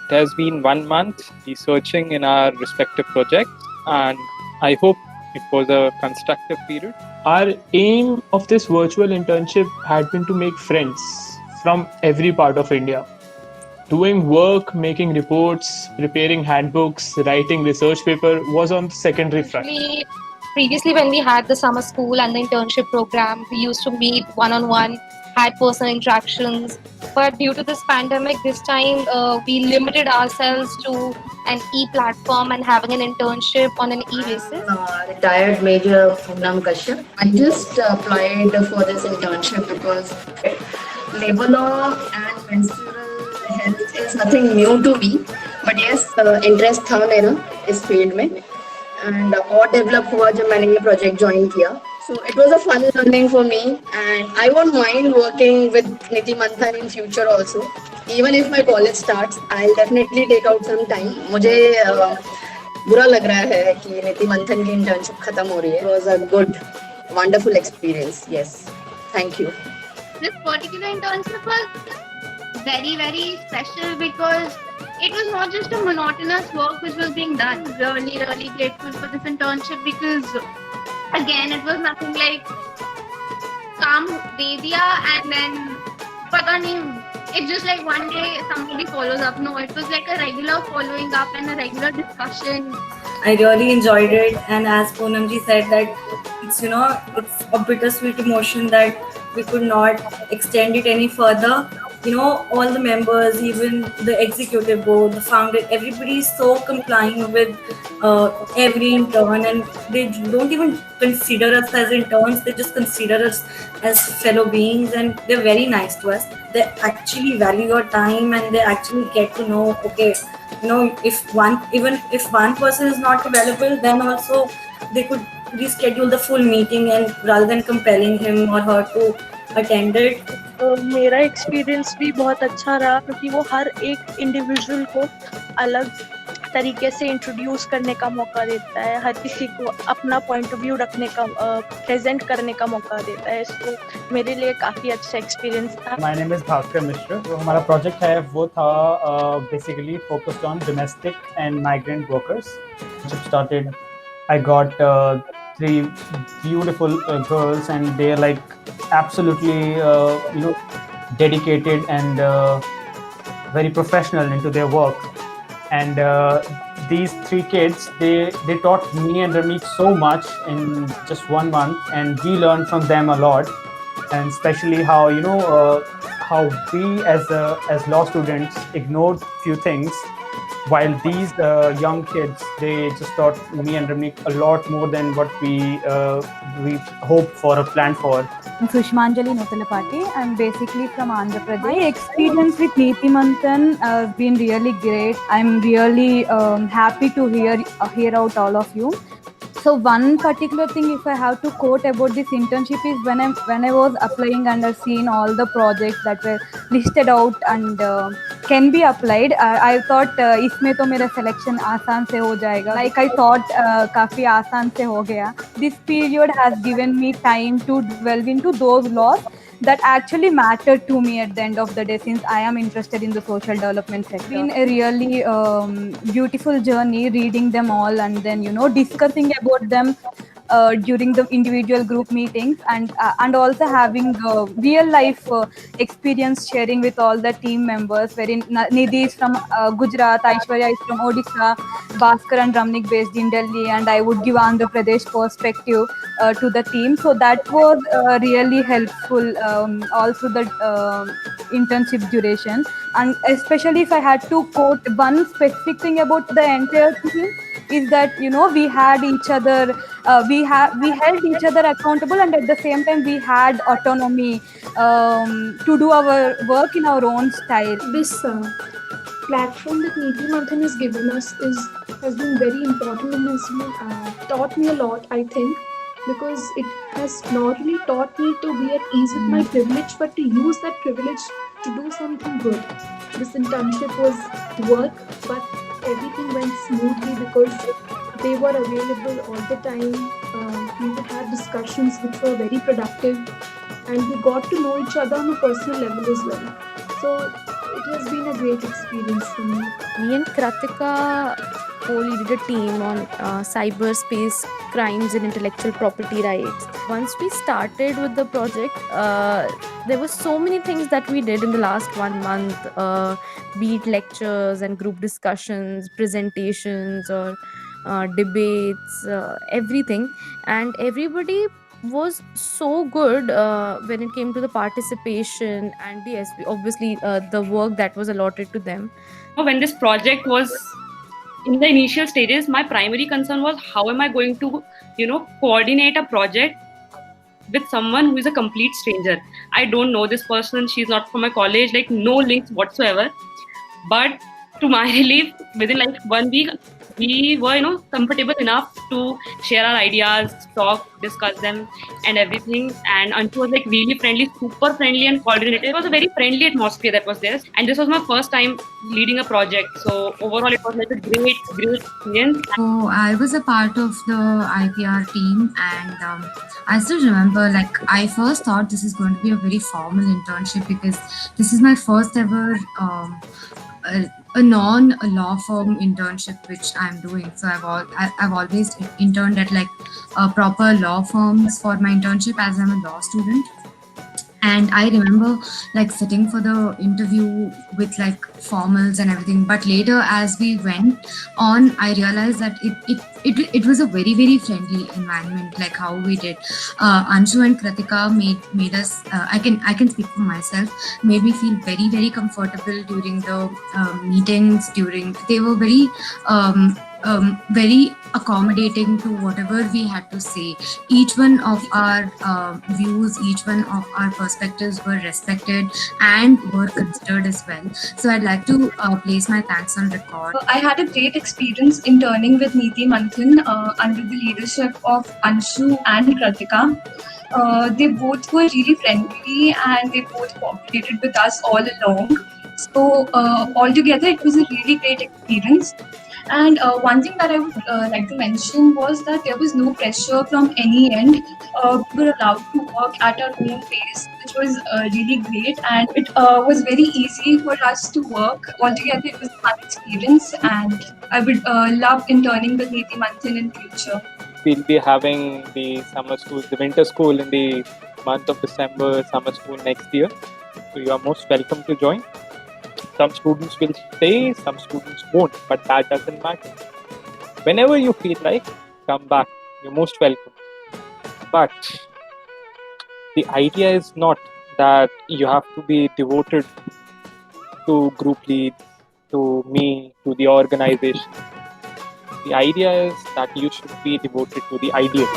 It has been 1 month researching in our respective projects, and I hope it was a constructive period. Our aim of this virtual internship had been to make friends from every part of India. Doing work, making reports, preparing handbooks, writing research paper was on the secondary front. Previously, when we had the summer school and the internship program, we used to meet one-on-one, had personal interactions. But due to this pandemic, this time we limited ourselves to an e-platform and having an internship on an e-basis. Retired Major Poonam Kashyap. I just applied for this internship because labor law and menstrual health is nothing new to me. But yes, interest था मेरा इस field में and और develop हुआ जब मैंने ये project join किया. So it was a fun learning for me, and I won't mind working with Niti Manthan in future also. Even if my college starts, I'll definitely take out some time. मुझे बुरा लग रहा है कि नीति मंथन की इंटर्नशिप खत्म हो रही है. It was a good, wonderful experience. Yes, thank you. This particular internship was very, very special because it was not just a monotonous work which was being done. Really, really grateful for this internship because again, it was nothing like काम दे दिया and then पता नहीं. It's just like one day somebody follows up. No, it was like a regular following up and a regular discussion. I really enjoyed it, and as Poonamji said that it's a bittersweet emotion that we could not extend it any further. All the members, even the executive board, the founder, everybody is so compliant with every intern, and they don't even consider us as interns. They just consider us as fellow beings, and they're very nice to us. They actually value your time, and they actually get to know, okay, if one person is not available, then also they could reschedule the full meeting, and rather than compelling him or her to attend it. मेरा experience भी बहुत अच्छा रहा क्योंकि वो हर एक individual को अलग तरीके से इंट्रोड्यूस करने का मौका देता है, हर किसी को अपना पॉइंट ऑफ व्यू रखने का प्रेजेंट करने का मौका देता है. तो मेरे लिए काफ़ी अच्छा एक्सपीरियंस था. माय नेम इज़ भास्कर मिश्र. जो हमारा प्रोजेक्ट है वो था basically focused on domestic and migrant workers. जब started I got 3 beautiful girls, and they're like absolutely dedicated and very professional into their work. And these 3 kids, they taught me and Ramit so much in just 1 month, and we learned from them a lot. And especially how how we as law students ignored few things, while these young kids, they just taught me and Ramit a lot more than what we hoped for or planned for. I'm Sushmanjali Nutalapati. I'm basically from Andhra Pradesh. My experience with Niti Manthan has been really great. I'm really happy to hear out all of you. So one particular thing, if I have to quote about this internship, is when I was applying and I've seen all the projects that were listed out and can be applied. I thought इसमें तो मेरा selection आसान से हो जाएगा. Like I thought काफ़ी आसान से हो गया. This period has given me time to delve into those laws that actually matter to me at the end of the day, since I am interested in the social development sector. It's been a really beautiful journey reading them all and then discussing about them during the individual group meetings, and also having the real life experience sharing with all the team members, wherein Nidhi is from Gujarat, Aishwarya is from Odisha, Bhaskar and Ramnik based in Delhi, and I would give Andhra Pradesh perspective to the team. So that was really helpful. Also the internship duration, and especially if I had to quote one specific thing about the entire team, is that we had each other, we held each other accountable, and at the same time we had autonomy to do our work in our own style. This platform that Niti Manthan has given us has been very important and has taught me a lot, I think, because it has not only taught me to be at ease with my privilege, but to use that privilege to do something good. This internship was work, but everything went smoothly because they were available all the time. We would have discussions which were very productive, and we got to know each other on a personal level as well. So it has been a great experience for me. Me and Kratika co-leaded a team on cyberspace crimes and intellectual property rights. Once we started with the project, there were so many things that we did in the last 1 month, be it lectures and group discussions, presentations, or debates, everything. And everybody was so good when it came to the participation and obviously the work that was allotted to them. When this project was in the initial stages, my primary concern was how am I going to, coordinate a project with someone who is a complete stranger. I don't know this person, she's not from my college, like no links whatsoever. But to my relief, within like 1 week, we were, comfortable enough to share our ideas, talk, discuss them and everything. And Anshu was like really friendly, super friendly and coordinated. It was a very friendly atmosphere that was there. And this was my first time leading a project. So overall, it was like a great experience. So I was a part of the IPR team, and I still remember, like, I first thought this is going to be a very formal internship because this is my first ever a non-law firm internship which I'm doing. So I've always interned at like proper law firms for my internship as I'm a law student. And I remember like sitting for the interview with like formals and everything. But later, as we went on, I realized that it was a very, very friendly environment. Like how we did. Anshu and Kratika made us. I can speak for myself. Made me feel very, very comfortable during the meetings. They were very accommodating to whatever we had to say. Each one of our views, each one of our perspectives were respected and were considered as well. So I'd like to place my thanks on record. I had a great experience interning with Neeti Manthan under the leadership of Anshu and Kratika. They both were really friendly and they both cooperated with us all along. So altogether, it was a really great experience. And one thing that I would like to mention was that there was no pressure from any end. We were allowed to work at our own pace, which was really great. And it was very easy for us to work. Altogether, it was a fun experience. And I would love interning with Neeti Manthan in future. We'll be having the winter school in the month of December, summer school next year. So you are most welcome to join. Some students will stay, some students won't, but that doesn't matter. Whenever you feel like, come back. You're most welcome. But the idea is not that you have to be devoted to group leads, to me, to the organization. The idea is that you should be devoted to the ideal.